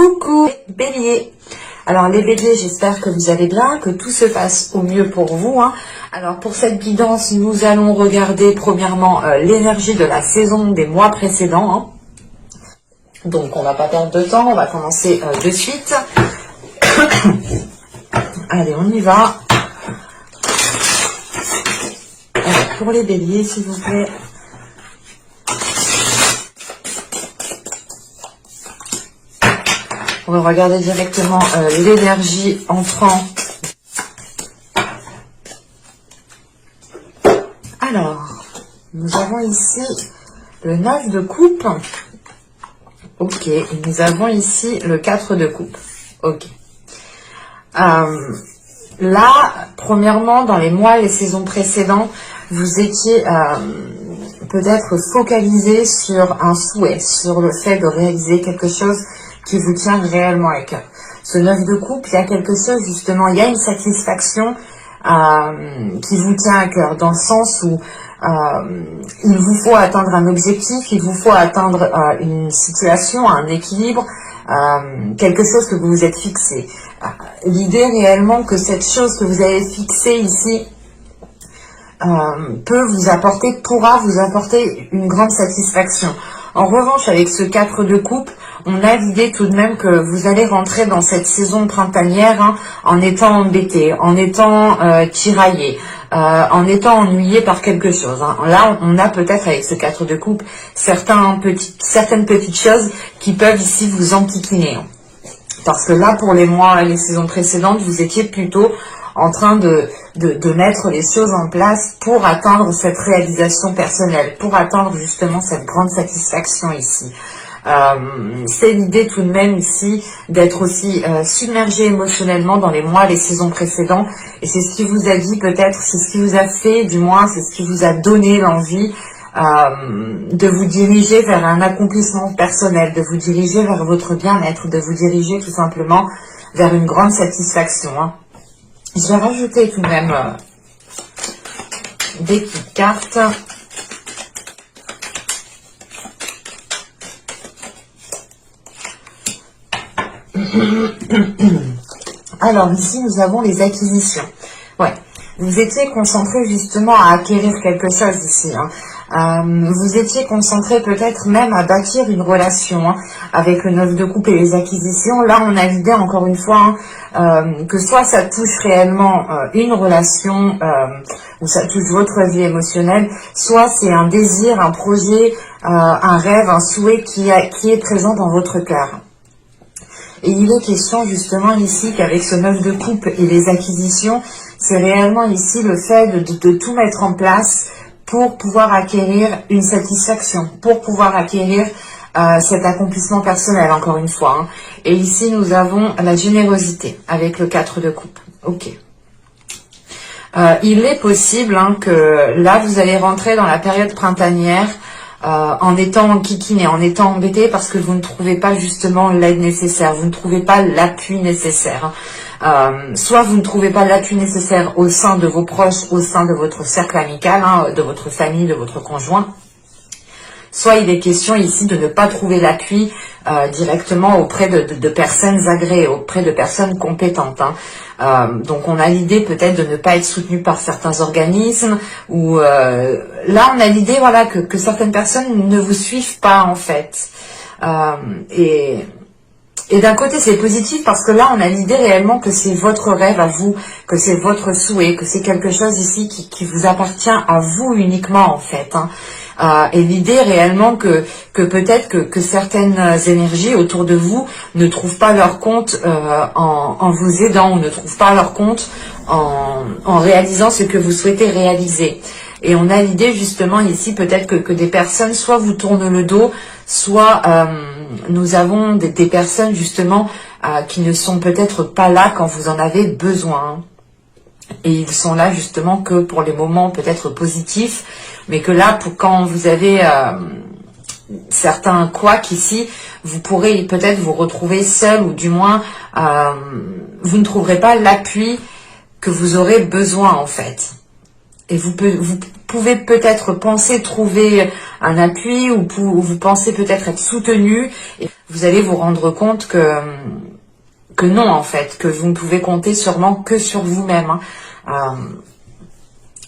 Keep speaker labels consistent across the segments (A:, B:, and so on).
A: Coucou Bélier. Alors les Béliers, j'espère que vous allez bien, que tout se passe au mieux pour vous. Alors pour cette guidance, nous allons regarder premièrement l'énergie de la saison des mois précédents. Donc on va pas perdre de temps, on va commencer de suite. Allez, on y va. Alors, pour les Béliers, s'il vous plaît. On va regarder directement l'énergie entrant. Alors, nous avons ici le 9 de coupe. Ok, et nous avons ici le 4 de coupe. Ok. Là, premièrement, dans les mois et les saisons précédents, vous étiez peut-être focalisé sur un souhait, sur le fait de réaliser quelque chose qui vous tient réellement à cœur. Ce 9 de coupe, il y a quelque chose justement, il y a une satisfaction qui vous tient à cœur, dans le sens où il vous faut atteindre un objectif, il vous faut atteindre une situation, un équilibre, quelque chose que vous vous êtes fixé. L'idée réellement que cette chose que vous avez fixée ici pourra vous apporter une grande satisfaction. En revanche, avec ce 4 de coupe, on a l'idée tout de même que vous allez rentrer dans cette saison printanière en étant embêté, en étant tiraillé, en étant ennuyé par quelque chose. Là, on a peut-être avec ce 4 de coupe certaines petites choses qui peuvent ici vous enquiquiner. Parce que là, pour les mois et les saisons précédentes, vous étiez plutôt en train de mettre les choses en place pour atteindre cette réalisation personnelle, pour atteindre justement cette grande satisfaction ici. C'est l'idée tout de même ici d'être aussi submergé émotionnellement dans les mois et les saisons précédentes, et c'est ce qui vous a dit peut-être, c'est ce qui vous a fait, du moins c'est ce qui vous a donné l'envie de vous diriger vers un accomplissement personnel, de vous diriger vers votre bien-être, de vous diriger tout simplement vers une grande satisfaction. Je vais rajouter tout de même des petites cartes. Alors ici, nous avons les acquisitions. Ouais, vous étiez concentré justement à acquérir quelque chose ici. Vous étiez concentré peut-être même à bâtir une relation avec le 9 de coupe et les acquisitions. Là, on a l'idée, encore une fois, que soit ça touche réellement une relation, ou ça touche votre vie émotionnelle, soit c'est un désir, un projet, un rêve, un souhait qui est présent dans votre cœur. Et il est question justement ici qu'avec ce 9 de coupe et les acquisitions, c'est réellement ici le fait de tout mettre en place pour pouvoir acquérir une satisfaction, pour pouvoir acquérir cet accomplissement personnel, encore une fois. Et ici, nous avons la générosité avec le 4 de coupe. Ok. Il est possible que là, vous allez rentrer dans la période printanière en étant enquiquiné, en étant embêté parce que vous ne trouvez pas justement l'aide nécessaire, vous ne trouvez pas l'appui nécessaire. Soit vous ne trouvez pas l'appui nécessaire au sein de vos proches, au sein de votre cercle amical, de votre famille, de votre conjoint. Soit il est question ici de ne pas trouver l'appui directement auprès de personnes agréées, auprès de personnes compétentes. Donc on a l'idée peut-être de ne pas être soutenu par certains organismes, ou là on a l'idée voilà que certaines personnes ne vous suivent pas en fait. Et d'un côté, c'est positif parce que là, on a l'idée réellement que c'est votre rêve à vous, que c'est votre souhait, que c'est quelque chose ici qui vous appartient à vous uniquement en fait. Et l'idée réellement que peut-être que certaines énergies autour de vous ne trouvent pas leur compte en vous aidant, ou ne trouvent pas leur compte en réalisant ce que vous souhaitez réaliser. Et on a l'idée justement ici peut-être que des personnes soit vous tournent le dos, soit nous avons des personnes justement qui ne sont peut-être pas là quand vous en avez besoin. Et ils sont là justement que pour les moments peut-être positifs, mais que là, quand vous avez certains couacs ici, vous pourrez peut-être vous retrouver seul, ou du moins vous ne trouverez pas l'appui que vous aurez besoin en fait. et vous pouvez peut-être penser trouver un appui, ou vous pensez peut-être être soutenu, et vous allez vous rendre compte que non, en fait, que vous ne pouvez compter sûrement que sur vous-même, hein.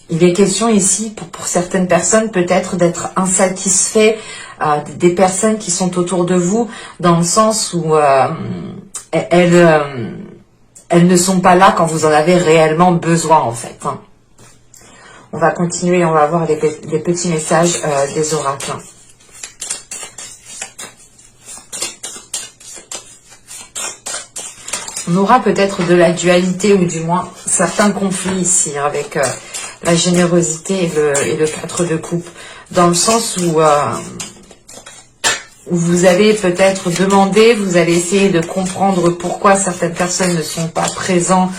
A: Il est question ici, pour certaines personnes, peut-être d'être insatisfait des personnes qui sont autour de vous, dans le sens où elles ne sont pas là quand vous en avez réellement besoin, en fait, hein. On va continuer, on va voir les petits messages des oracles. On aura peut-être de la dualité, ou du moins certains conflits ici, avec la générosité et le 4 de coupe, dans le sens où vous allez peut-être demander, vous allez essayer de comprendre pourquoi certaines personnes ne sont pas présentes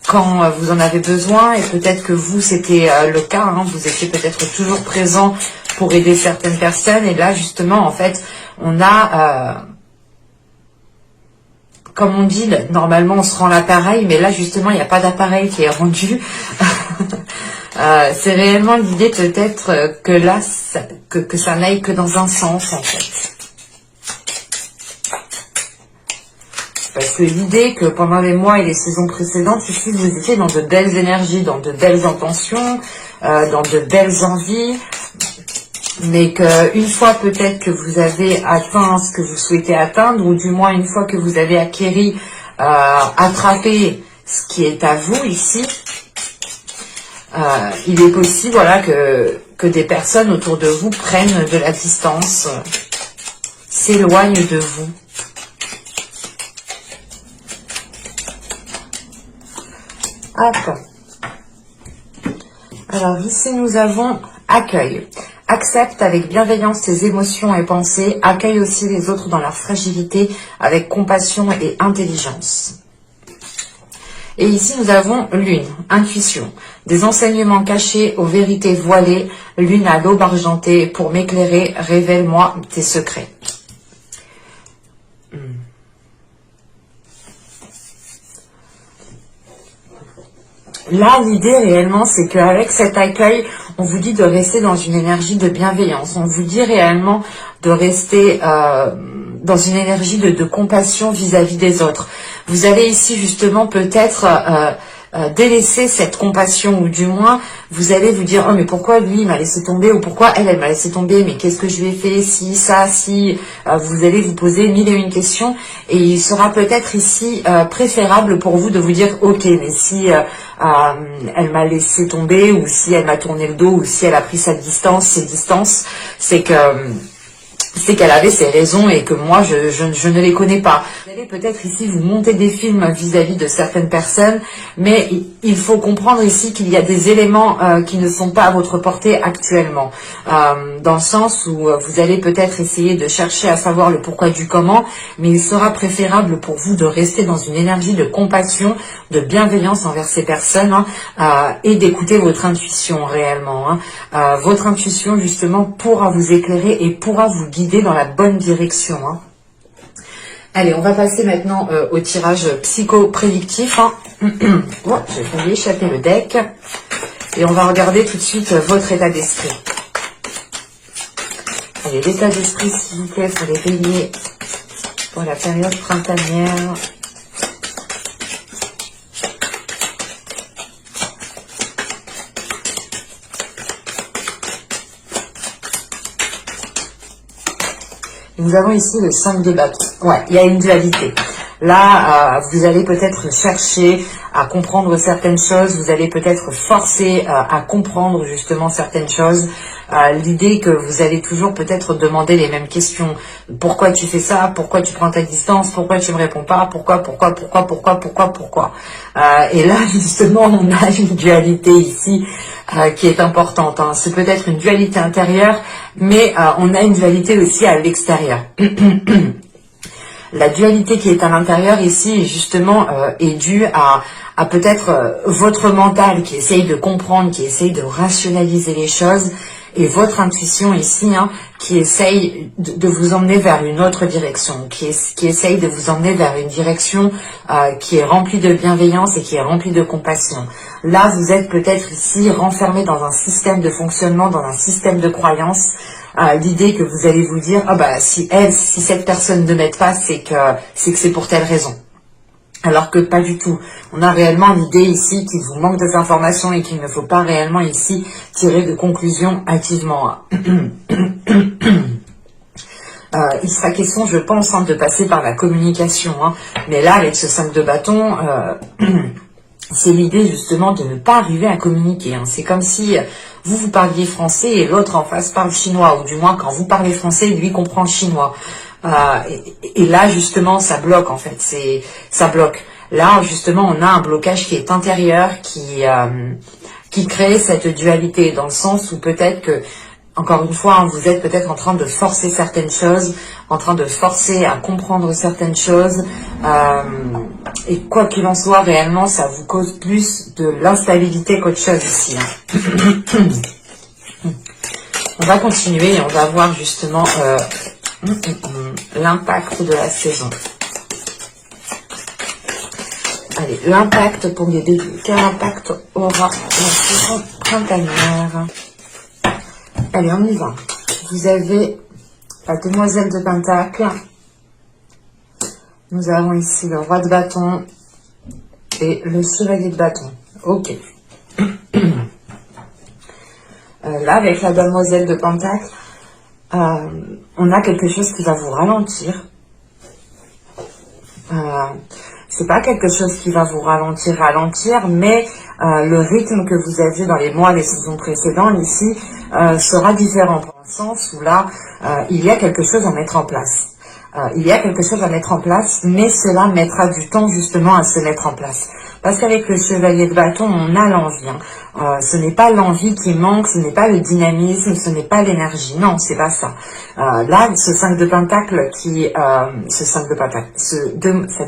A: quand vous en avez besoin, et peut-être que vous, c'était le cas, hein, vous étiez peut-être toujours présent pour aider certaines personnes, et là justement, en fait, on a, comme on dit, normalement on se rend l'appareil, mais là justement, il n'y a pas d'appareil qui est rendu. C'est réellement l'idée peut-être que là, que ça n'aille que dans un sens, en fait. Parce que l'idée que pendant les mois et les saisons précédentes, ici, vous étiez dans de belles énergies, dans de belles intentions, dans de belles envies, mais qu'une fois peut-être que vous avez atteint ce que vous souhaitez atteindre, ou du moins une fois que vous avez acquéri, attrapé ce qui est à vous ici, il est possible, voilà, que des personnes autour de vous prennent de la distance, s'éloignent de vous. Hop. Alors ici nous avons accueil. Accepte avec bienveillance tes émotions et pensées. Accueille aussi les autres dans leur fragilité avec compassion et intelligence. Et ici, nous avons lune, intuition, des enseignements cachés aux vérités voilées, lune à l'aube argentée, pour m'éclairer, révèle-moi tes secrets. Là, l'idée réellement, c'est qu'avec cet accueil, on vous dit de rester dans une énergie de bienveillance. On vous dit réellement de rester dans une énergie de compassion vis-à-vis des autres. Vous allez ici justement peut-être délaisser cette compassion, ou du moins vous allez vous dire: oh mais pourquoi lui il m'a laissé tomber, ou pourquoi elle m'a laissé tomber, mais qu'est-ce que je lui ai fait, si, ça, si. Vous allez vous poser mille et une questions, et il sera peut-être ici préférable pour vous de vous dire: ok, mais si elle m'a laissé tomber, ou si elle m'a tourné le dos, ou si elle a pris ses distances, c'est qu'elle avait ses raisons et que moi je ne les connais pas. Vous allez peut-être ici vous monter des films vis-à-vis de certaines personnes, mais il faut comprendre ici qu'il y a des éléments qui ne sont pas à votre portée actuellement, dans le sens où vous allez peut-être essayer de chercher à savoir le pourquoi du comment, mais il sera préférable pour vous de rester dans une énergie de compassion, de bienveillance envers ces personnes, et d'écouter votre intuition réellement. Votre intuition justement pourra vous éclairer et pourra vous guider dans la bonne direction. Allez, on va passer maintenant au tirage psycho-prédictif. Oh, j'ai failli échapper le deck. Et on va regarder tout de suite votre état d'esprit. Allez, l'état d'esprit, s'il vous plaît, pour les béliers, pour la période printanière. Nous avons ici le 5 de bâton. Ouais, il y a une dualité. Là, vous allez peut-être chercher à comprendre certaines choses, vous allez peut-être forcer à comprendre justement certaines choses. L'idée que vous allez toujours peut-être demander les mêmes questions. Pourquoi tu fais ça? Pourquoi tu prends ta distance? Pourquoi tu me réponds pas? Pourquoi? Et là, justement, on a une dualité ici qui est importante. C'est peut-être une dualité intérieure, mais on a une dualité aussi à l'extérieur. La dualité qui est à l'intérieur ici, justement, est due à peut-être votre mental qui essaye de comprendre, qui essaye de rationaliser les choses, et votre intuition ici, hein, qui essaye de vous emmener vers une autre direction, qui essaye de vous emmener vers une direction qui est remplie de bienveillance et qui est remplie de compassion. Là, vous êtes peut-être ici renfermé dans un système de fonctionnement, dans un système de croyance. L'idée que vous allez vous dire, ah bah si cette personne ne m'aide pas, c'est que c'est pour telle raison. Alors que pas du tout. On a réellement l'idée ici qu'il vous manque des informations et qu'il ne faut pas réellement ici tirer de conclusions activement. Il sera question, je pense, hein, de passer par la communication. Hein. Mais là, avec ce 5 de bâton, c'est l'idée justement de ne pas arriver à communiquer. Hein. C'est comme si vous parliez français et l'autre en face parle chinois. Ou du moins, quand vous parlez français, lui comprend le chinois. Et là, justement, ça bloque, en fait. Ça bloque. Là, justement, on a un blocage qui est intérieur, qui crée cette dualité, dans le sens où peut-être que, encore une fois, hein, vous êtes peut-être en train de forcer certaines choses, en train de forcer à comprendre certaines choses. Et quoi qu'il en soit, réellement, ça vous cause plus de l'instabilité qu'autre chose ici. Hein. On va continuer et on va voir justement... l'impact de la saison. Allez, l'impact pour les débuts. Quel impact aura la saison printanière? Allez, on y va. Vous avez la demoiselle de Pentacle. Nous avons ici le roi de bâton et le chevalier de bâton. Ok. Là, avec la demoiselle de Pentacle, on a quelque chose qui va vous ralentir. C'est pas quelque chose qui va vous ralentir, mais le rythme que vous aviez dans les mois, les saisons précédentes ici sera différent, dans le sens où là, il y a quelque chose à mettre en place. Il y a quelque chose à mettre en place, mais cela mettra du temps justement à se mettre en place. Parce qu'avec le chevalier de bâton, on a l'envie. Hein. Ce n'est pas l'envie qui manque, ce n'est pas le dynamisme, ce n'est pas l'énergie. Non, c'est pas ça. Là, ce 5 de pentacle cette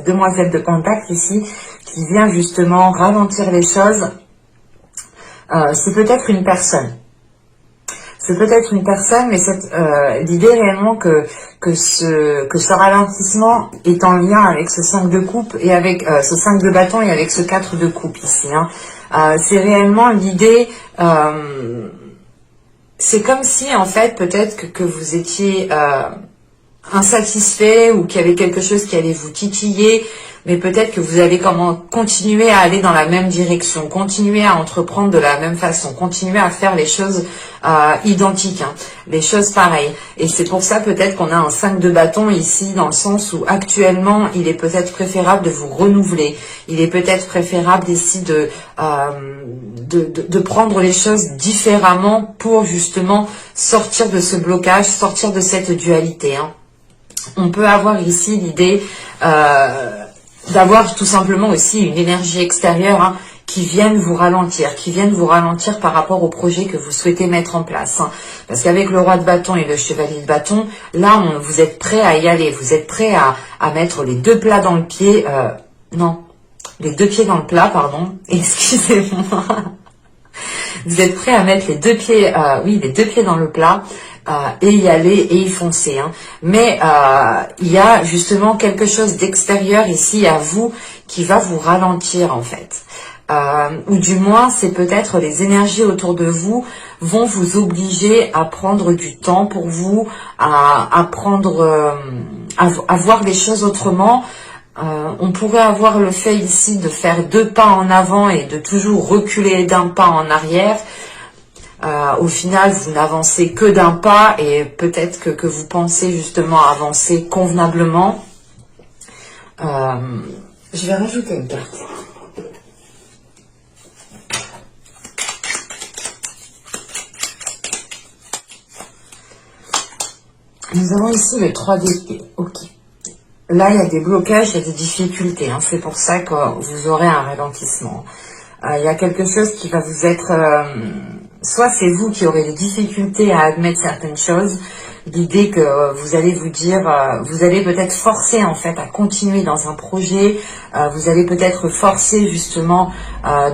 A: demoiselle de pentacle ici, qui vient justement ralentir les choses, c'est peut-être une personne. C'est peut-être une personne, mais l'idée réellement que ce ralentissement est en lien avec ce 5 de coupe et avec ce 5 de bâton et avec ce 4 de coupe ici. Hein. C'est réellement l'idée, c'est comme si en fait peut-être que vous étiez insatisfait ou qu'il y avait quelque chose qui allait vous titiller, mais peut-être que vous allez continuer à aller dans la même direction, continuer à entreprendre de la même façon, continuer à faire les choses identiques, hein, les choses pareilles. Et c'est pour ça peut-être qu'on a un 5 de bâton ici, dans le sens où actuellement, il est peut-être préférable de vous renouveler. Il est peut-être préférable ici de prendre les choses différemment pour justement sortir de ce blocage, sortir de cette dualité. Hein. On peut avoir ici l'idée d'avoir tout simplement aussi une énergie extérieure, hein, qui vienne vous ralentir, par rapport au projet que vous souhaitez mettre en place. Hein. Parce qu'avec le roi de bâton et le chevalier de bâton, là, vous êtes prêt à y aller, vous êtes prêt à mettre les deux plats dans le pied, les deux pieds dans le plat, pardon, excusez-moi. Vous êtes prêt à mettre les deux pieds dans le plat, et y aller et y foncer. Hein. Mais il y a justement quelque chose d'extérieur ici à vous qui va vous ralentir en fait. Ou du moins, c'est peut-être les énergies autour de vous vont vous obliger à prendre du temps pour vous, à voir les choses autrement. On pourrait avoir le fait ici de faire 2 pas en avant et de toujours reculer d'un pas en arrière. Au final, vous n'avancez que d'un pas et peut-être que vous pensez justement avancer convenablement. Je vais rajouter une carte. Nous avons ici le 3 d'épée. Ok. Là, il y a des blocages, il y a des difficultés. Hein. C'est pour ça que vous aurez un ralentissement. Il y a quelque chose qui va vous être... soit c'est vous qui aurez des difficultés à admettre certaines choses. L'idée que vous allez vous dire... vous allez peut-être forcer en fait à continuer dans un projet. Vous allez peut-être forcer justement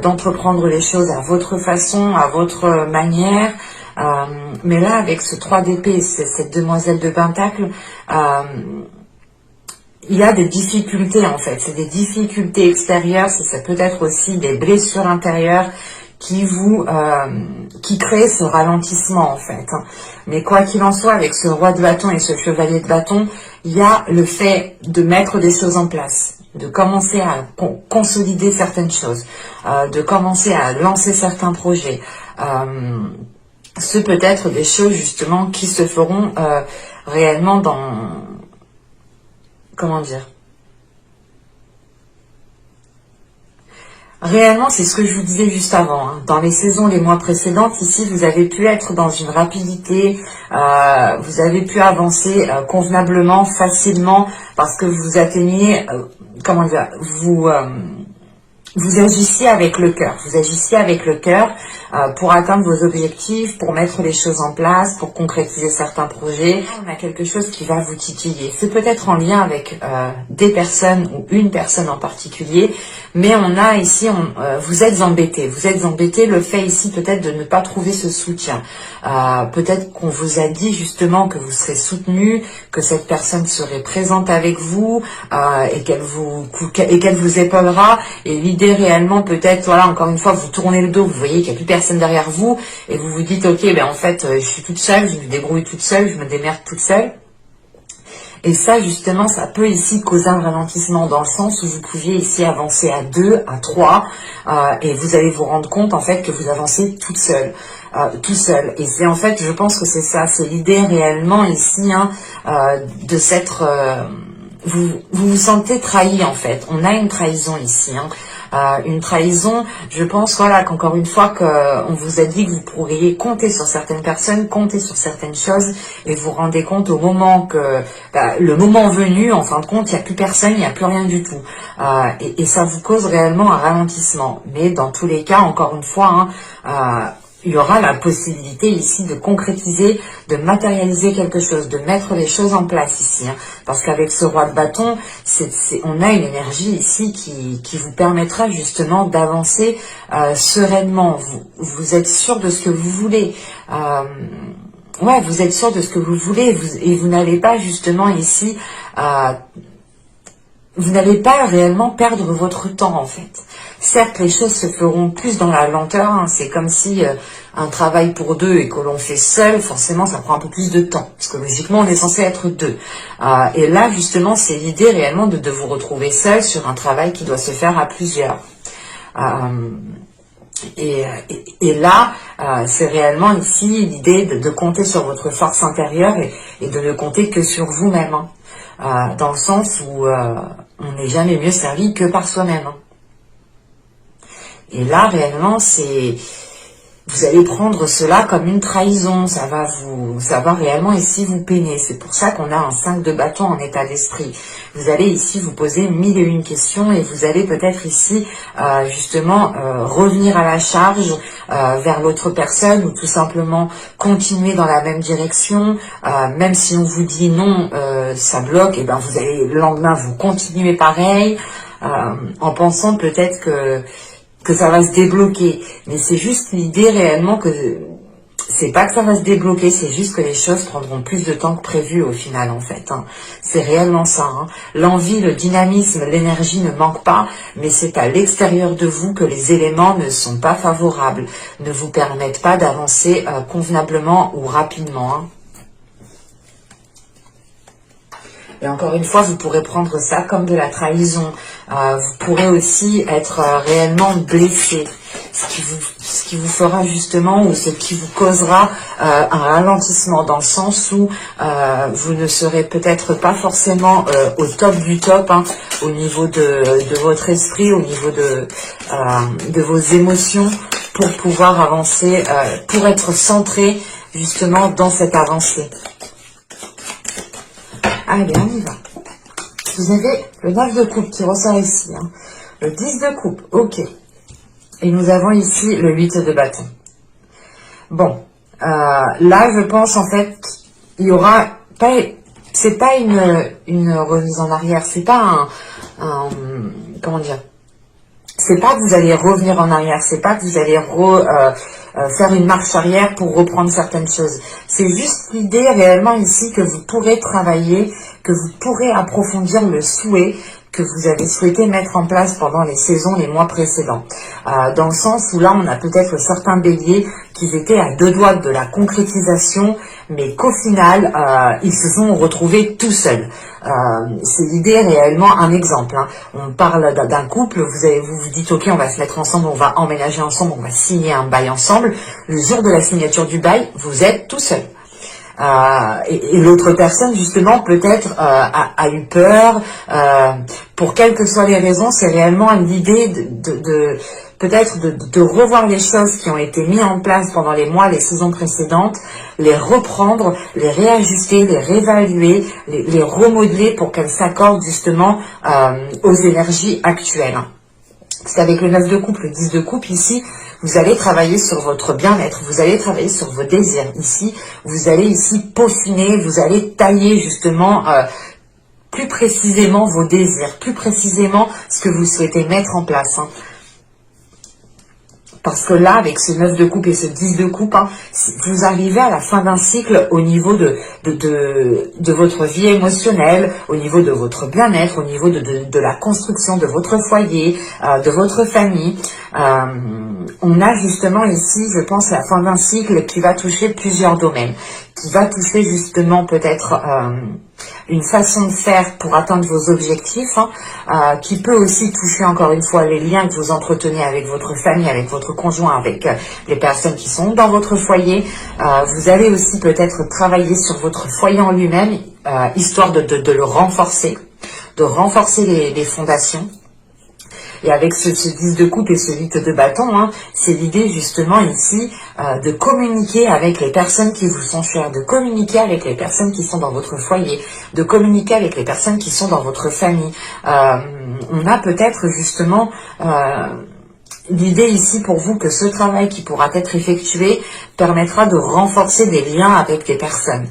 A: d'entreprendre les choses à votre façon, à votre manière. Mais là, avec ce 3 d'épée, cette demoiselle de Pentacle, il y a des difficultés en fait, c'est des difficultés extérieures, ça peut être aussi des blessures intérieures qui créent ce ralentissement en fait. Mais quoi qu'il en soit, avec ce roi de bâton et ce chevalier de bâton, il y a le fait de mettre des choses en place, de commencer à consolider certaines choses, de commencer à lancer certains projets. Ce peut être des choses justement qui se feront réellement dans... Comment dire? Réellement, c'est ce que je vous disais juste avant. Dans les saisons les mois précédentes, ici, vous avez pu être dans une rapidité, vous avez pu avancer convenablement, facilement, parce que vous atteigniez, comment dire, vous agissiez avec le cœur. Vous agissiez avec le cœur pour atteindre vos objectifs, pour mettre les choses en place, pour concrétiser certains projets. On a quelque chose qui va vous titiller. C'est peut-être en lien avec des personnes ou une personne en particulier, mais on a ici, vous êtes embêté. Vous êtes embêté, le fait ici peut-être de ne pas trouver ce soutien. Peut-être qu'on vous a dit justement que vous serez soutenu, que cette personne serait présente avec vous et qu'elle vous épaulera. Et l'idée réellement peut-être, voilà, encore une fois, vous tournez le dos, vous voyez qu'il n'y a plus personne derrière vous et vous vous dites, ok, ben en fait, je suis toute seule, je me débrouille toute seule, je me démerde toute seule. Et ça, justement, ça peut ici causer un ralentissement dans le sens où vous pouviez ici avancer à 2, à 3, et vous allez vous rendre compte, en fait, que vous avancez toute seule, tout seul. Et c'est en fait, je pense que c'est ça, c'est l'idée réellement ici, de s'être... vous sentez trahi, en fait. On a une trahison ici, une trahison, je pense, voilà, qu'encore une fois qu'on vous a dit que vous pourriez compter sur certaines personnes, compter sur certaines choses, et vous vous rendez compte au moment que, le moment venu, en fin de compte, il n'y a plus personne, il n'y a plus rien du tout. Et ça vous cause réellement un ralentissement. Mais dans tous les cas, encore une fois, il y aura la possibilité ici de concrétiser, de matérialiser quelque chose, de mettre les choses en place ici. Parce qu'avec ce roi de bâton, on a une énergie ici qui vous permettra justement d'avancer sereinement. Vous êtes sûr de ce que vous voulez. Ouais, vous êtes sûr de ce que vous voulez et vous n'allez pas justement ici... vous n'allez pas réellement perdre votre temps en fait. Certes, les choses se feront plus dans la lenteur, c'est comme si un travail pour deux et que l'on fait seul, forcément ça prend un peu plus de temps, parce que logiquement on est censé être deux. Et là justement c'est l'idée réellement de vous retrouver seul sur un travail qui doit se faire à plusieurs. Et là, c'est réellement ici l'idée de compter sur votre force intérieure et de ne compter que sur vous-même, dans le sens où on n'est jamais mieux servi que par soi-même. Et là, réellement, vous allez prendre cela comme une trahison, ça va réellement ici vous peiner. C'est pour ça qu'on a un 5 de bâton en état d'esprit. Vous allez ici vous poser 1001 questions et vous allez peut-être ici justement revenir à la charge vers l'autre personne ou tout simplement continuer dans la même direction. Même si on vous dit non, ça bloque, et ben vous allez le lendemain vous continuez pareil en pensant peut-être que ça va se débloquer. Mais c'est juste l'idée réellement que c'est pas que ça va se débloquer, c'est juste que les choses prendront plus de temps que prévu au final en fait. C'est réellement ça. L'envie, le dynamisme, l'énergie ne manquent pas, mais c'est à l'extérieur de vous que les éléments ne sont pas favorables, ne vous permettent pas d'avancer convenablement ou rapidement. Et encore une fois, vous pourrez prendre ça comme de la trahison. Vous pourrez aussi être réellement blessé, ce qui vous fera justement ou ce qui vous causera un ralentissement dans le sens où vous ne serez peut-être pas forcément au top du top au niveau de votre esprit, au niveau de vos émotions pour pouvoir avancer, pour être centré justement dans cette avancée. Allez, on y va. Vous avez le 9 de coupe qui ressort ici. Le 10 de coupe, ok. Et nous avons ici le 8 de bâton. Bon, là, je pense en fait, il y aura pas... C'est pas une remise en arrière, c'est pas comment dire, c'est pas que vous allez revenir en arrière, c'est pas que vous allez faire une marche arrière pour reprendre certaines choses. C'est juste l'idée réellement ici que vous pourrez travailler, que vous pourrez approfondir le souhait que vous avez souhaité mettre en place pendant les saisons, les mois précédents. Dans le sens où là, on a peut-être certains béliers qui étaient à deux doigts de la concrétisation, mais qu'au final, ils se sont retrouvés tout seuls. C'est l'idée réellement, un exemple. Hein. On parle d'un couple, vous vous dites, ok, on va se mettre ensemble, on va emménager ensemble, on va signer un bail ensemble. Le jour de la signature du bail, vous êtes tout seul. Et l'autre personne justement peut-être a eu peur, pour quelles que soient les raisons. C'est réellement l'idée peut-être de revoir les choses qui ont été mises en place pendant les mois, les saisons précédentes, les reprendre, les réajuster, les réévaluer, les remodeler pour qu'elles s'accordent justement aux énergies actuelles. Parce qu'avec le 9 de coupe, le 10 de coupe ici, vous allez travailler sur votre bien-être, vous allez travailler sur vos désirs. Ici, vous allez ici peaufiner, vous allez tailler justement plus précisément vos désirs, plus précisément ce que vous souhaitez mettre en place. Hein. Parce que là, avec ce 9 de coupe et ce 10 de coupe, hein, vous arrivez à la fin d'un cycle au niveau de votre vie émotionnelle, au niveau de votre bien-être, au niveau de la construction de votre foyer, de votre famille. On a justement ici, je pense, la fin d'un cycle qui va toucher plusieurs domaines, qui va toucher justement peut-être une façon de faire pour atteindre vos objectifs, hein, qui peut aussi toucher encore une fois les liens que vous entretenez avec votre famille, avec votre conjoint, avec les personnes qui sont dans votre foyer. Vous allez aussi peut-être travailler sur votre foyer en lui-même, histoire de le renforcer, de renforcer les fondations. Et avec ce 10 de coupe et ce 8 de bâton, hein, c'est l'idée justement ici de communiquer avec les personnes qui vous sont chères, de communiquer avec les personnes qui sont dans votre foyer, de communiquer avec les personnes qui sont dans votre famille. On a peut-être justement l'idée ici pour vous que ce travail qui pourra être effectué permettra de renforcer des liens avec des personnes,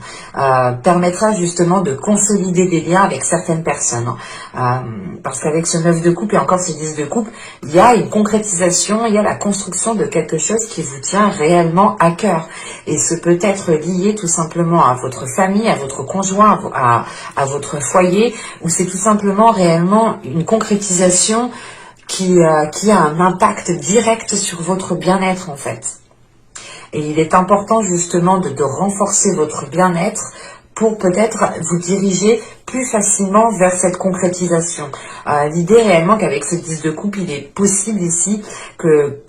A: permettra justement de consolider des liens avec certaines personnes. Parce qu'avec ce 9 de coupe et encore ce 10 de coupe, il y a une concrétisation, il y a la construction de quelque chose qui vous tient réellement à cœur. Et ce peut être lié tout simplement à votre famille, à votre conjoint, à votre foyer, ou c'est tout simplement réellement une concrétisation qui a un impact direct sur votre bien-être en fait. Et il est important justement de renforcer votre bien-être pour peut-être vous diriger plus facilement vers cette concrétisation. L'idée réellement qu'avec ce 10 de coupe, il est possible ici que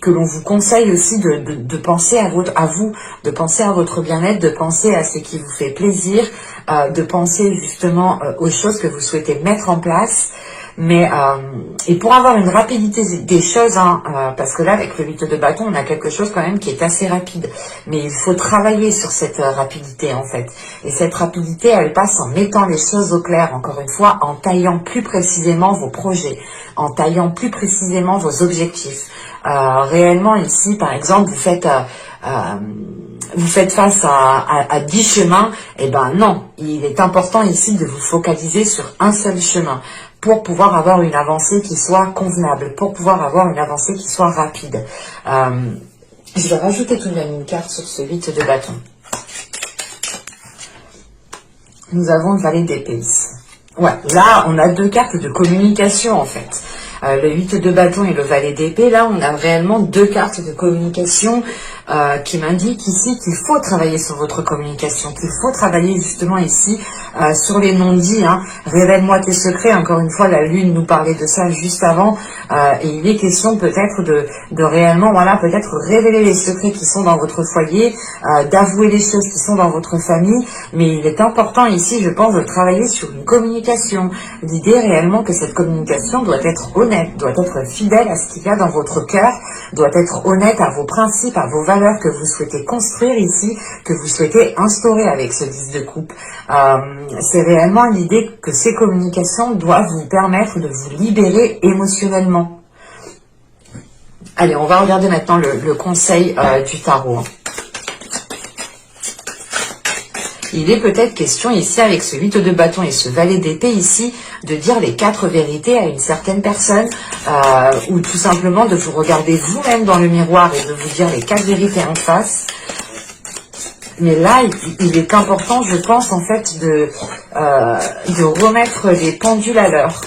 A: l'on vous conseille aussi de penser à vous, de penser à votre bien-être, de penser à ce qui vous fait plaisir, de penser justement aux choses que vous souhaitez mettre en place. Mais et pour avoir une rapidité des choses, hein, parce que là avec le 8 de bâton, on a quelque chose quand même qui est assez rapide. Mais il faut travailler sur cette rapidité en fait. Et cette rapidité, elle passe en mettant les choses au clair, encore une fois, en taillant plus précisément vos projets, en taillant plus précisément vos objectifs. Réellement ici, par exemple, vous faites face à 10 chemins, et ben non, il est important ici de vous focaliser sur un seul chemin pour pouvoir avoir une avancée qui soit convenable, pour pouvoir avoir une avancée qui soit rapide. Je vais rajouter tout de même une carte sur ce 8 de bâton. Nous avons le valet d'épée ici. Ouais, là, on a deux cartes de communication en fait. Le 8 de bâton et le valet d'épée, là, on a réellement deux cartes de communication qui m'indiquent ici qu'il faut travailler sur votre communication, qu'il faut travailler justement ici sur les non-dits. Hein. Révèle-moi tes secrets. Encore une fois, la lune nous parlait de ça juste avant. Et il est question peut-être de réellement, voilà, peut-être révéler les secrets qui sont dans votre foyer, d'avouer les choses qui sont dans votre famille. Mais il est important ici, je pense, de travailler sur une communication. L'idée réellement que cette communication doit être honnête, doit être fidèle à ce qu'il y a dans votre cœur, doit être honnête à vos principes, à vos valeurs que vous souhaitez construire ici, que vous souhaitez instaurer avec ce 10 de coupe. C'est réellement l'idée que ces communications doivent vous permettre de vous libérer émotionnellement. Allez, on va regarder maintenant le conseil du tarot. Il est peut-être question ici, avec ce 8 de bâton et ce valet d'épée ici, de dire les 4 vérités à une certaine personne, ou tout simplement de vous regarder vous-même dans le miroir et de vous dire les 4 vérités en face. Mais là, il est important, je pense, en fait, de remettre les pendules à l'heure.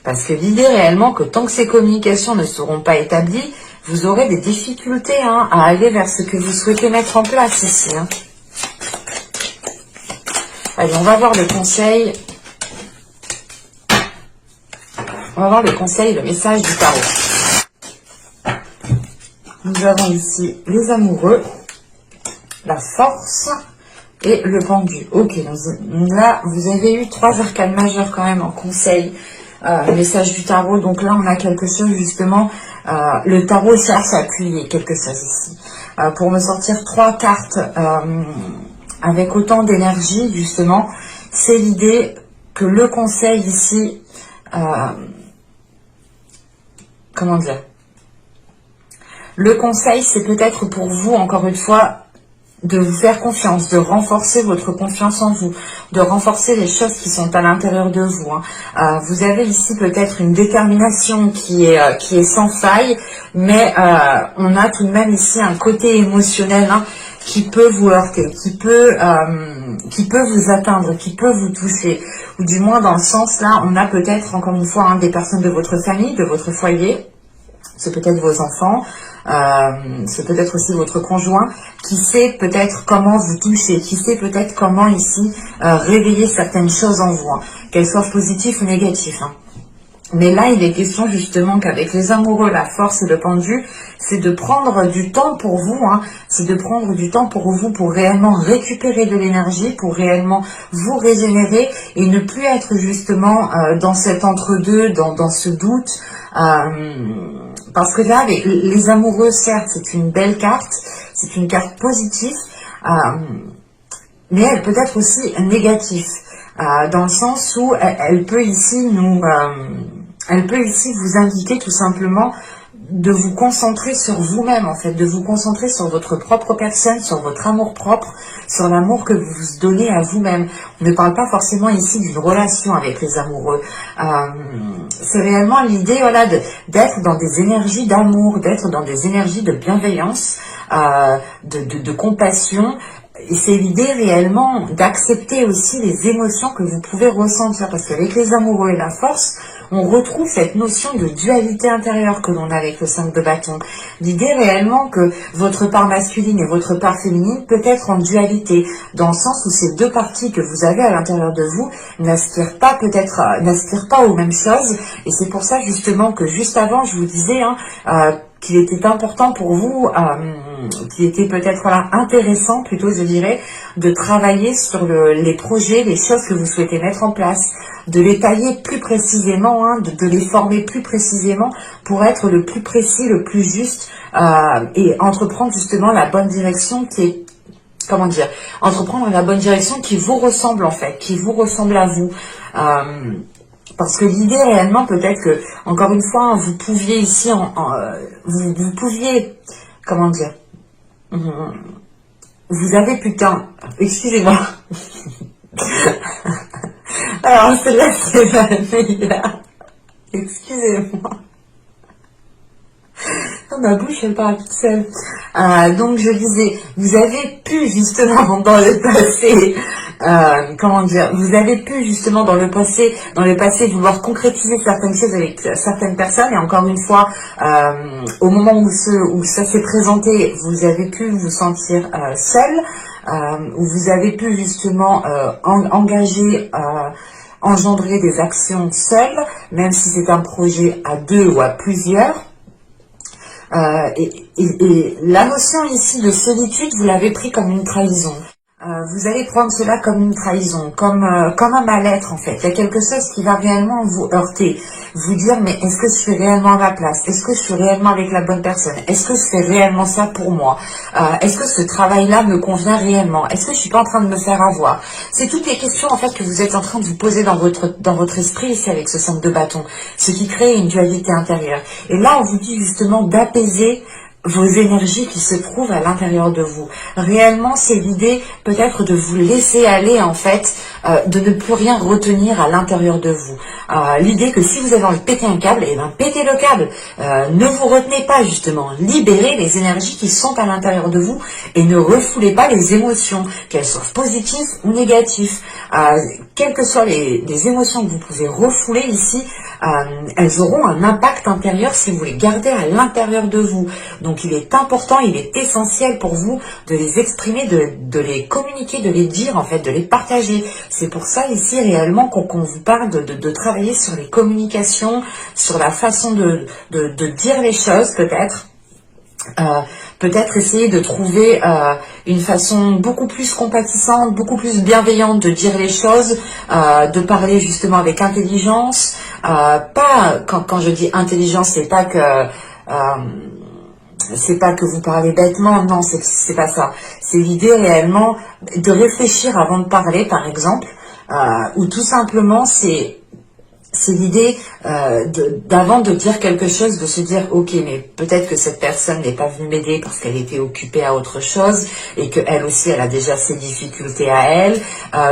A: Parce que l'idée réellement que tant que ces communications ne seront pas établies, vous aurez des difficultés à aller vers ce que vous souhaitez mettre en place ici. Allez, on va voir le conseil. On va voir le conseil, le message du tarot. Nous avons ici les amoureux, la force et le pendu. Ok, là, vous avez eu 3 arcanes majeures quand même en conseil. Message du tarot, donc là on a quelque chose justement, le tarot cherche à appuyer quelque chose ici. Pour me sortir 3 cartes avec autant d'énergie justement, c'est l'idée que le conseil ici, comment dire, le conseil c'est peut-être pour vous encore une fois, de vous faire confiance, de renforcer votre confiance en vous, de renforcer les choses qui sont à l'intérieur de vous. Vous avez ici peut-être une détermination qui est sans faille, mais on a tout de même ici un côté émotionnel qui peut vous heurter, qui peut vous atteindre, qui peut vous toucher. Ou du moins dans le sens là, on a peut-être encore une fois des personnes de votre famille, de votre foyer, c'est peut-être vos enfants, c'est peut-être aussi votre conjoint qui sait peut-être comment vous toucher, qui sait peut-être comment ici réveiller certaines choses en vous, qu'elles soient positives ou négatives. Mais là, il est question justement qu'avec les amoureux, la force et le pendu, c'est de prendre du temps pour vous, c'est de prendre du temps pour vous pour réellement récupérer de l'énergie, pour réellement vous régénérer et ne plus être justement dans cet entre-deux, dans ce doute. Parce que là, les amoureux, certes, c'est une belle carte, c'est une carte positive, mais elle peut être aussi négative, dans le sens où elle peut ici elle peut ici vous indiquer tout simplement de vous concentrer sur vous-même, en fait, de vous concentrer sur votre propre personne, sur votre amour propre, sur l'amour que vous vous donnez à vous-même. On ne parle pas forcément ici d'une relation avec les amoureux. C'est réellement l'idée, voilà, d'être dans des énergies d'amour, d'être dans des énergies de bienveillance, de compassion. Et c'est l'idée réellement d'accepter aussi les émotions que vous pouvez ressentir. Parce qu'avec les amoureux et la force, on retrouve cette notion de dualité intérieure que l'on a avec le 5 de bâton. L'idée réellement que votre part masculine et votre part féminine peut être en dualité, dans le sens où ces deux parties que vous avez à l'intérieur de vous n'aspirent pas aux mêmes choses. Et c'est pour ça justement que juste avant, je vous disais qu'il était important pour vous, qu'il était peut-être intéressant plutôt je dirais, de travailler sur les projets, les choses que vous souhaitez mettre en place, de les tailler plus précisément, de les former plus précisément pour être le plus précis, le plus juste et entreprendre justement la bonne direction qui est, comment dire, entreprendre la bonne direction qui vous ressemble en fait, qui vous ressemble à vous. Parce que l'idée réellement peut-être que, encore une fois, vous pouviez ici, vous pouviez, comment dire, vous avez putain, excusez-moi. Alors celle-là c'est la meilleure. Excusez-moi. Ma bouche elle parle toute seule. Donc je disais, vous avez pu justement dans le passé, comment dire, vous avez pu justement dans le passé vouloir concrétiser certaines choses avec certaines personnes et encore une fois, au moment où ça s'est présenté, vous avez pu vous sentir seul, où vous avez pu justement engendrer des actions seul, même si c'est un projet à deux ou à plusieurs. Et la notion ici de solitude, vous l'avez pris comme une trahison. Vous allez prendre cela comme une trahison, comme un mal-être en fait. Il y a quelque chose qui va réellement vous heurter, vous dire mais est-ce que je suis réellement à ma place? Est-ce que je suis réellement avec la bonne personne? Est-ce que je fais réellement ça pour moi? Est-ce que ce travail-là me convient réellement? Est-ce que je suis pas en train de me faire avoir? C'est toutes les questions en fait que vous êtes en train de vous poser dans votre esprit ici avec ce 5 de bâton, ce qui crée une dualité intérieure. Et là on vous dit justement d'apaiser vos énergies qui se trouvent à l'intérieur de vous. Réellement, c'est l'idée peut-être de vous laisser aller, en fait, de ne plus rien retenir à l'intérieur de vous. L'idée que si vous avez envie de péter un câble, eh ben pétez le câble. Ne vous retenez pas, justement. Libérez les énergies qui sont à l'intérieur de vous et ne refoulez pas les émotions, qu'elles soient positives ou négatives. Quelles que soient les émotions que vous pouvez refouler ici, elles auront un impact intérieur si vous les gardez à l'intérieur de vous. Donc il est important, il est essentiel pour vous de les exprimer, de les communiquer, de les dire en fait, de les partager. C'est pour ça ici réellement qu'on vous parle de travailler sur les communications, sur la façon de dire les choses peut-être. Peut-être essayer de trouver une façon beaucoup plus compatissante, beaucoup plus bienveillante de dire les choses, de parler justement avec intelligence. Pas quand je dis intelligence, c'est pas que vous parlez bêtement, non, c'est pas ça. C'est l'idée réellement de réfléchir avant de parler, par exemple, ou tout simplement c'est l'idée d'avant de dire quelque chose, de se dire ok, mais peut-être que cette personne n'est pas venue m'aider parce qu'elle était occupée à autre chose et qu'elle aussi elle a déjà ses difficultés à elle.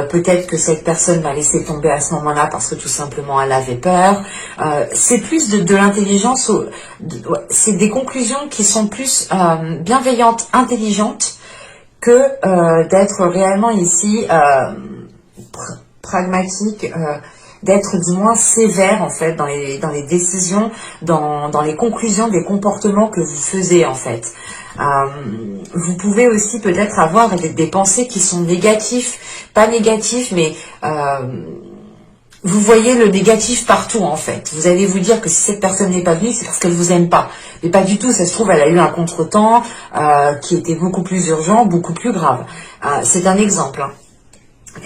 A: Peut-être que cette personne m'a laissé tomber à ce moment-là parce que tout simplement elle avait peur. C'est plus de l'intelligence, c'est des conclusions qui sont plus bienveillantes, intelligentes que d'être réellement ici pragmatique. D'être du moins sévère en fait dans les décisions, dans les conclusions des comportements que vous faisiez en fait. Vous pouvez aussi peut-être avoir des pensées qui sont négatives, pas négatives, mais vous voyez le négatif partout en fait. Vous allez vous dire que si cette personne n'est pas venue, c'est parce qu'elle vous aime pas. Mais pas du tout, ça se trouve, elle a eu un contretemps qui était beaucoup plus urgent, beaucoup plus grave. C'est un exemple, hein.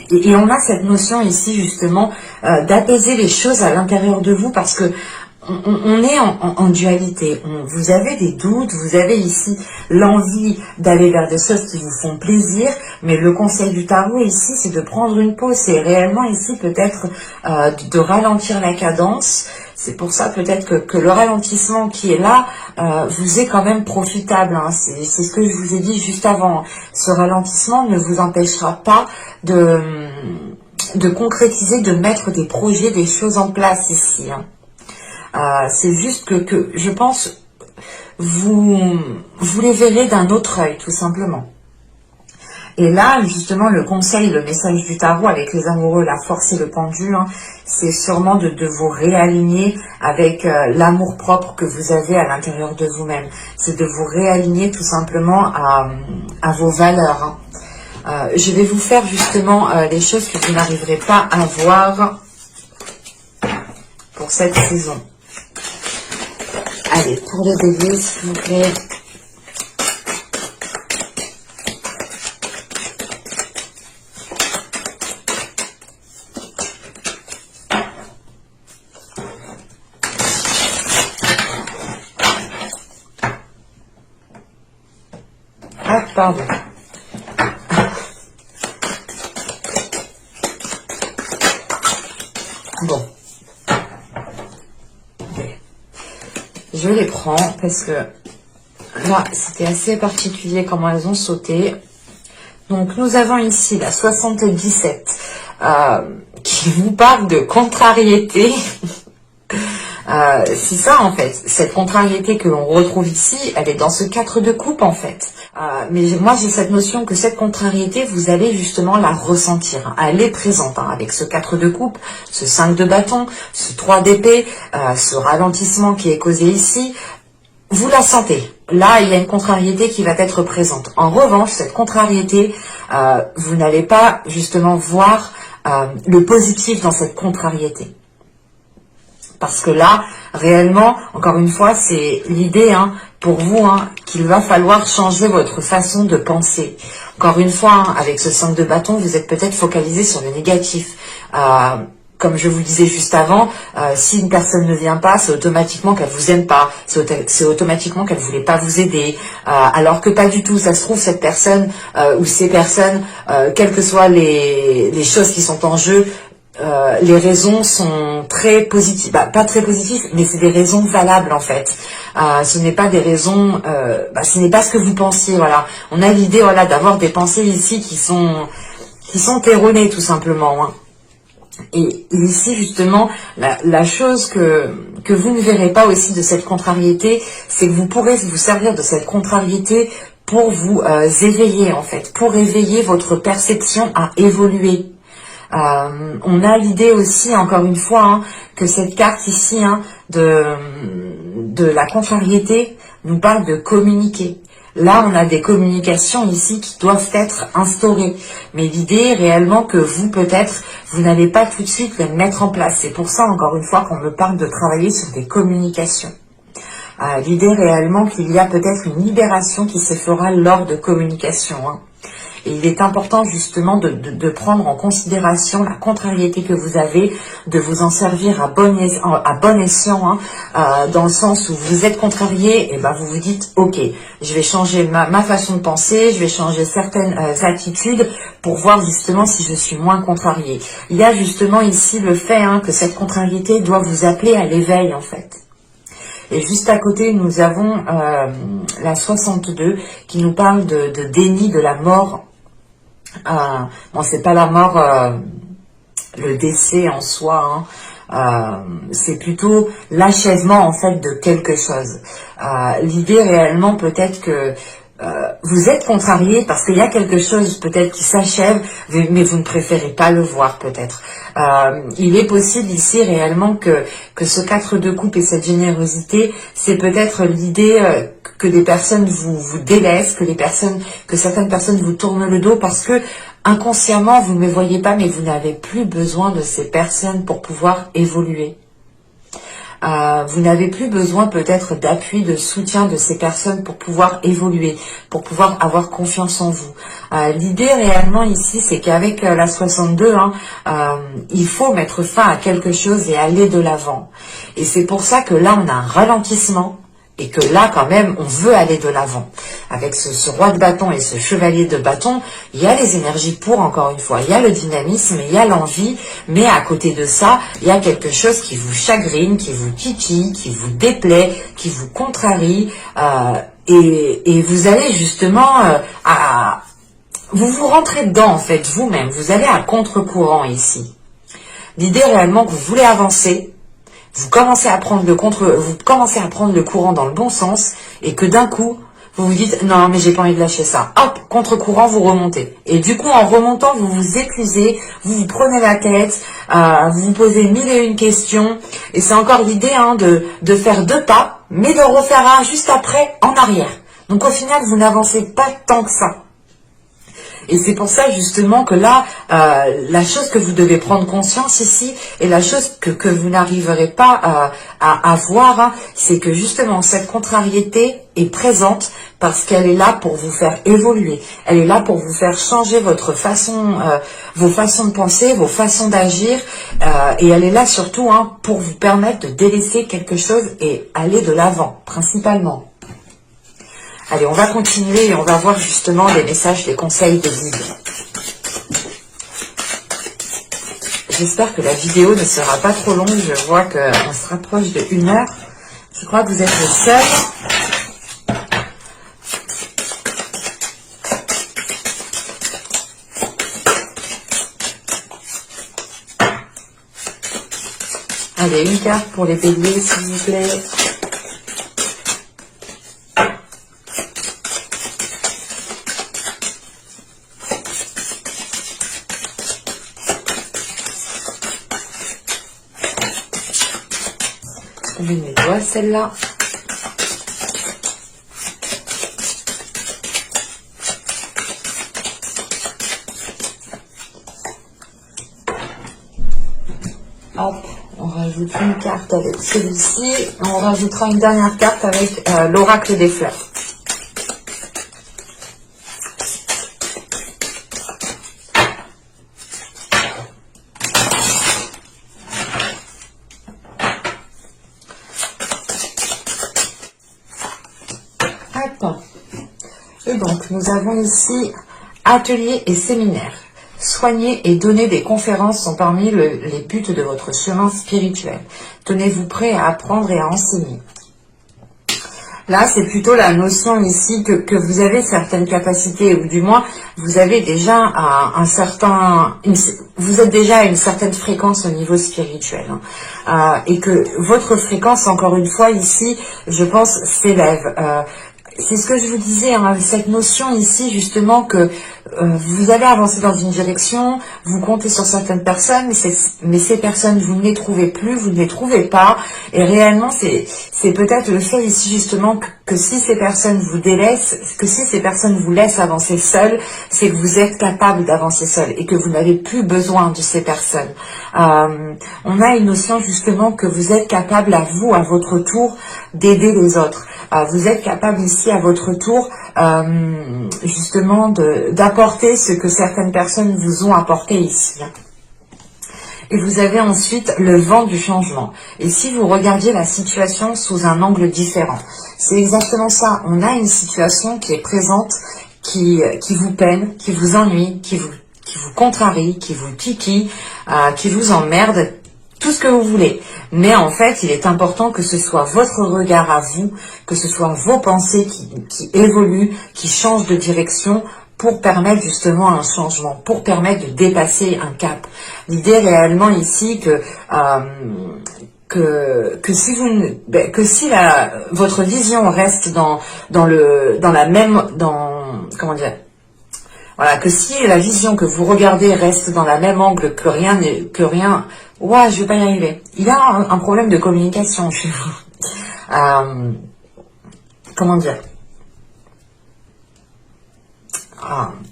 A: Et on a cette notion ici justement d'apaiser les choses à l'intérieur de vous parce que on est en dualité. Vous avez des doutes, vous avez ici l'envie d'aller vers des choses qui vous font plaisir, mais le conseil du tarot ici, c'est de prendre une pause. C'est réellement ici peut-être de ralentir la cadence. C'est pour ça peut-être que le ralentissement qui est là vous est quand même profitable, hein. C'est ce que je vous ai dit juste avant. Ce ralentissement ne vous empêchera pas de concrétiser, de mettre des projets, des choses en place ici, hein. C'est juste que je pense vous les verrez d'un autre œil tout simplement. Et là, justement, le conseil, le message du tarot avec les amoureux, la force et le pendule, hein, c'est sûrement de vous réaligner avec l'amour-propre que vous avez à l'intérieur de vous-même. C'est de vous réaligner tout simplement à vos valeurs, hein. Je vais vous faire justement les choses que vous n'arriverez pas à voir pour cette saison. Allez, pour le bélier, s'il vous plaît. Ah, pardon. Bon. Je les prends parce que là, c'était assez particulier comment elles ont sauté. Donc, nous avons ici la 77 qui vous parle de contrariété. C'est ça en fait, cette contrariété que l'on retrouve ici, elle est dans ce 4 de coupe en fait. Mais moi j'ai cette notion que cette contrariété, vous allez justement la ressentir. Elle est présente, hein, avec ce 4 de coupe, ce 5 de bâton, ce 3 d'épée, ce ralentissement qui est causé ici. Vous la sentez. Là, il y a une contrariété qui va être présente. En revanche, cette contrariété, vous n'allez pas justement voir le positif dans cette contrariété. Parce que là, réellement, encore une fois, c'est l'idée hein, pour vous hein, qu'il va falloir changer votre façon de penser. Encore une fois, hein, avec ce 5 de bâton, vous êtes peut-être focalisé sur le négatif. Comme je vous disais juste avant, si une personne ne vient pas, c'est automatiquement qu'elle vous aime pas, c'est automatiquement qu'elle voulait pas vous aider, alors que pas du tout. Ça se trouve cette personne ou ces personnes, quelles que soient les choses qui sont en jeu, les raisons sont très positives, pas très positives, mais c'est des raisons valables en fait. ce n'est pas des raisons, ce n'est pas ce que vous pensiez, voilà. On a l'idée, voilà, d'avoir des pensées ici qui sont erronées, tout simplement, hein. Et ici, justement, la chose que vous ne verrez pas aussi de cette contrariété, c'est que vous pourrez vous servir de cette contrariété pour vous éveiller, en fait, pour éveiller votre perception à évoluer. On a l'idée aussi, encore une fois, hein, que cette carte ici, hein, de la contrariété nous parle de communiquer. Là, on a des communications ici qui doivent être instaurées. Mais l'idée est réellement que vous, peut-être, vous n'allez pas tout de suite les mettre en place. C'est pour ça, encore une fois, qu'on me parle de travailler sur des communications. L'idée réellement qu'il y a peut-être une libération qui se fera lors de communication, hein. Et il est important justement de prendre en considération la contrariété que vous avez, de vous en servir à bon escient, hein, dans le sens où vous êtes contrarié, et ben vous vous dites ok, je vais changer ma façon de penser, je vais changer certaines attitudes pour voir justement si je suis moins contrarié. Il y a justement ici le fait, hein, que cette contrariété doit vous appeler à l'éveil en fait. Et juste à côté, nous avons la 62 qui nous parle de déni de la mort. Bon, c'est pas la mort, le décès en soi, hein. C'est plutôt l'achèvement en fait de quelque chose. L'idée réellement peut-être que vous êtes contrarié parce qu'il y a quelque chose peut-être qui s'achève, mais vous ne préférez pas le voir peut-être. Il est possible ici réellement que ce 4 de coupe et cette générosité, c'est peut-être l'idée que des personnes vous délaissent, que certaines personnes vous tournent le dos parce que inconsciemment vous ne le voyez pas, mais vous n'avez plus besoin de ces personnes pour pouvoir évoluer. Vous n'avez plus besoin peut-être d'appui, de soutien de ces personnes pour pouvoir évoluer, pour pouvoir avoir confiance en vous. L'idée réellement ici, c'est qu'avec la 62, hein, il faut mettre fin à quelque chose et aller de l'avant. Et c'est pour ça que là, on a un ralentissement. Et que là, quand même, on veut aller de l'avant. Avec ce roi de bâton et ce chevalier de bâton, il y a les énergies pour, encore une fois. Il y a le dynamisme, il y a l'envie. Mais à côté de ça, il y a quelque chose qui vous chagrine, qui vous titille, qui vous déplaît, qui vous contrarie. Et vous allez justement vous rentrez dedans, en fait, vous-même. Vous allez à contre-courant ici. L'idée réellement que vous voulez avancer. Vous commencez à prendre le courant dans le bon sens et que d'un coup, vous vous dites non mais j'ai pas envie de lâcher ça. Hop, contre-courant, vous remontez. Et du coup, en remontant, vous vous épuisez, vous vous prenez la tête, vous vous posez mille et une questions. Et c'est encore l'idée, hein, de faire 2 pas, mais de refaire un juste après en arrière. Donc au final, vous n'avancez pas tant que ça. Et c'est pour ça justement que là, la chose que vous devez prendre conscience ici, et la chose que vous n'arriverez pas à voir, hein, c'est que justement cette contrariété est présente parce qu'elle est là pour vous faire évoluer. Elle est là pour vous faire changer vos façons de penser, vos façons d'agir, et elle est là surtout, hein, pour vous permettre de délaisser quelque chose et aller de l'avant, principalement. Allez, on va continuer et on va voir justement les messages, les conseils des guides. J'espère que la vidéo ne sera pas trop longue. Je vois qu'on se rapproche de 1 heure. Je crois que vous êtes le seul. Allez, une carte pour les béliers, s'il vous plaît. Mes doigts, celle-là. Hop, on rajoute une carte avec celui-ci. On rajoutera une dernière carte avec l'oracle des fleurs. Et donc, nous avons ici ateliers et séminaires. Soigner et donner des conférences sont parmi les buts de votre chemin spirituel. Tenez-vous prêt à apprendre et à enseigner. Là, c'est plutôt la notion ici que vous avez certaines capacités, ou du moins, vous avez déjà vous êtes déjà à une certaine fréquence au niveau spirituel. Et que votre fréquence, encore une fois, ici, je pense, s'élève. C'est ce que je vous disais, hein, cette notion ici, justement, que vous allez avancer dans une direction, vous comptez sur certaines personnes, mais ces personnes, vous ne les trouvez plus, vous ne les trouvez pas, et réellement, c'est peut-être le fait ici, justement, que si ces personnes vous délaissent, que si ces personnes vous laissent avancer seules, c'est que vous êtes capable d'avancer seul, et que vous n'avez plus besoin de ces personnes. On a une notion, justement, que vous êtes capable à vous, à votre tour, d'aider les autres. Vous êtes capable ici à votre tour justement d'apporter ce que certaines personnes vous ont apporté ici. Et vous avez ensuite le vent du changement. Et si vous regardiez la situation sous un angle différent, c'est exactement ça. On a une situation qui est présente, qui vous peine, qui vous ennuie, qui vous contrarie, qui vous titille, qui vous emmerde, tout ce que vous voulez. Mais en fait, il est important que ce soit votre regard à vous, que ce soit vos pensées qui évoluent, qui changent de direction pour permettre justement un changement, pour permettre de dépasser un cap. L'idée réellement ici que si votre vision reste voilà, que si la vision que vous regardez reste dans la même angle que rien. Ouais, je vais pas y arriver. Il y a un problème de communication chez vous. Comment dire?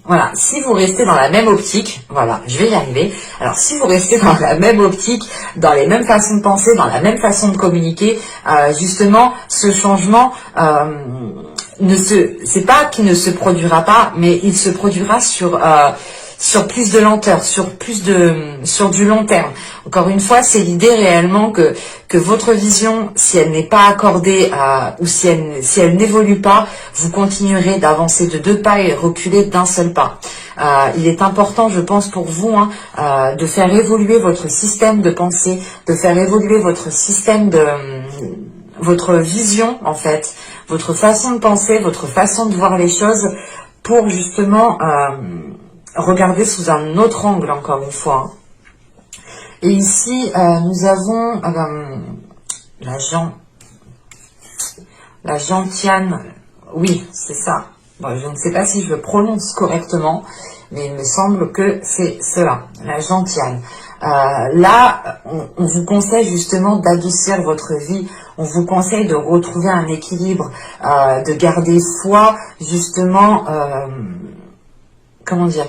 A: Voilà, si vous restez dans la même optique, voilà, je vais y arriver. Alors, si vous restez dans la même optique, dans les mêmes façons de penser, dans la même façon de communiquer, justement, ce changement, c'est pas qu'il ne se produira pas, mais il se produira sur plus de lenteur, sur du long terme. Encore une fois, c'est l'idée réellement que votre vision, si elle n'est pas accordée ou si elle n'évolue pas, vous continuerez d'avancer de 2 pas et reculer d'1 seul pas. Il est important, je pense, pour vous, de faire évoluer votre système de pensée, de faire évoluer votre système votre vision, en fait, votre façon de penser, votre façon de voir les choses, pour justement regarder sous un autre angle, encore une fois. Et ici, nous avons la gentiane. Oui, c'est ça. Bon, je ne sais pas si je le prononce correctement, mais il me semble que c'est cela, la gentiane. Là, on vous conseille justement d'adoucir votre vie. On vous conseille de retrouver un équilibre, de garder foi, justement, comment dire,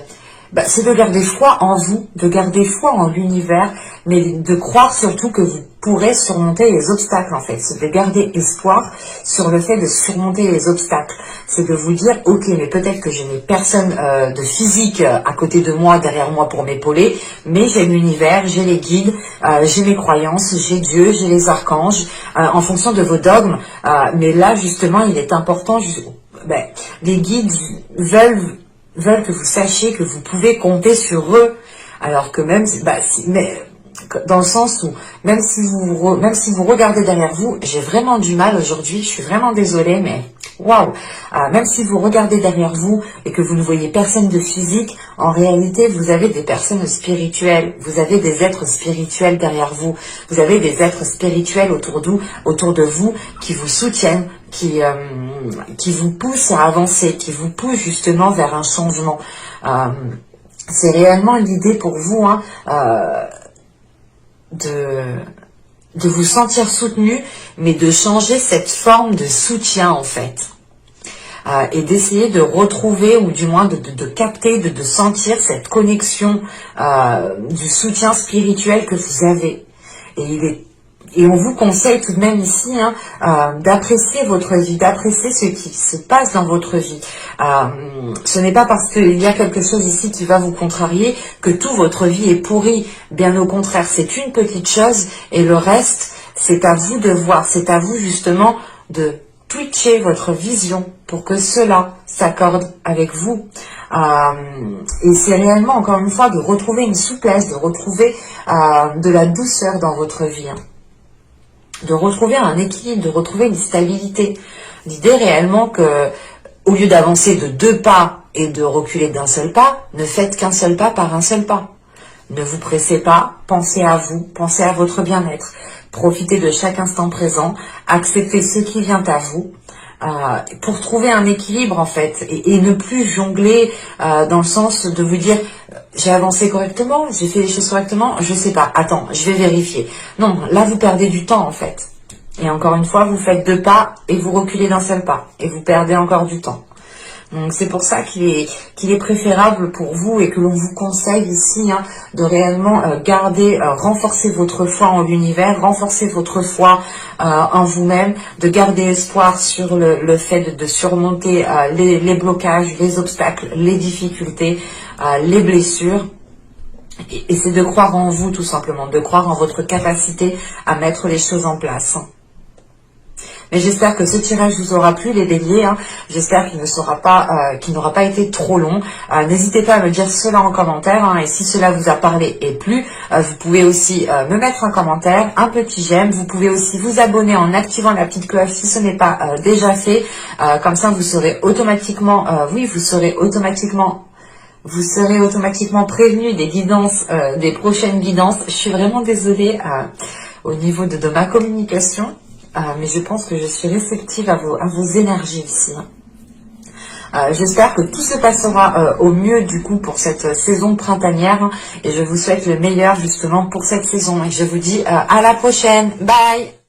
A: c'est de garder foi en vous, de garder foi en l'univers, mais de croire surtout que vous pourrez surmonter les obstacles, en fait. C'est de garder espoir sur le fait de surmonter les obstacles. C'est de vous dire, ok, mais peut-être que je n'ai personne de physique à côté de moi, derrière moi pour m'épauler, mais j'ai l'univers, j'ai les guides, j'ai mes croyances, j'ai Dieu, j'ai les archanges, en fonction de vos dogmes. Mais là, justement, il est important, les guides veulent que vous sachiez que vous pouvez compter sur eux, alors que même, mais dans le sens où, même si vous regardez derrière vous, j'ai vraiment du mal aujourd'hui, je suis vraiment désolée, mais waouh, même si vous regardez derrière vous et que vous ne voyez personne de physique, en réalité, vous avez des personnes spirituelles, vous avez des êtres spirituels derrière vous, vous avez des êtres spirituels autour de vous qui vous soutiennent, qui vous poussent à avancer, qui vous poussent justement vers un changement. C'est réellement l'idée pour vous, de vous sentir soutenu, mais de changer cette forme de soutien, en fait. Et d'essayer de retrouver, ou du moins de capter, de sentir cette connexion du soutien spirituel que vous avez. Et on vous conseille tout de même ici d'apprécier votre vie, d'apprécier ce qui se passe dans votre vie. Ce n'est pas parce qu'il y a quelque chose ici qui va vous contrarier que toute votre vie est pourrie. Bien au contraire, c'est une petite chose et le reste, c'est à vous de voir. C'est à vous justement de twitcher votre vision pour que cela s'accorde avec vous. Et c'est réellement, encore une fois, de retrouver une souplesse, de retrouver de la douceur dans votre vie. De retrouver un équilibre, de retrouver une stabilité. L'idée réellement que, au lieu d'avancer de 2 pas et de reculer d'un seul pas, ne faites qu'un seul pas par un seul pas. Ne vous pressez pas, pensez à vous, pensez à votre bien-être. Profitez de chaque instant présent, acceptez ce qui vient à vous, pour trouver un équilibre en fait, et ne plus jongler dans le sens de vous dire j'ai avancé correctement, j'ai fait les choses correctement, je sais pas, attends, je vais vérifier. Non, là vous perdez du temps en fait. Et encore une fois, vous faites 2 pas et vous reculez d'un seul pas, et vous perdez encore du temps. Donc c'est pour ça qu'il est préférable pour vous et que l'on vous conseille ici de réellement renforcer votre foi en l'univers, renforcer votre foi en vous-même, de garder espoir sur le fait de surmonter les blocages, les obstacles, les difficultés, les blessures. Et c'est de croire en vous tout simplement, de croire en votre capacité à mettre les choses en place. Mais j'espère que ce tirage vous aura plu, les béliers. J'espère qu'il n'aura pas été trop long. N'hésitez pas à me dire cela en commentaire. Et si cela vous a parlé et plu, vous pouvez aussi me mettre un commentaire, un petit j'aime. Vous pouvez aussi vous abonner en activant la petite cloche si ce n'est pas déjà fait. Comme ça, vous serez automatiquement, vous serez automatiquement prévenu des guidances, des prochaines guidances. Je suis vraiment désolée au niveau de ma communication. Mais je pense que je suis réceptive à vos énergies ici. J'espère que tout se passera au mieux du coup pour cette saison printanière. Et je vous souhaite le meilleur justement pour cette saison. Et je vous dis à la prochaine. Bye!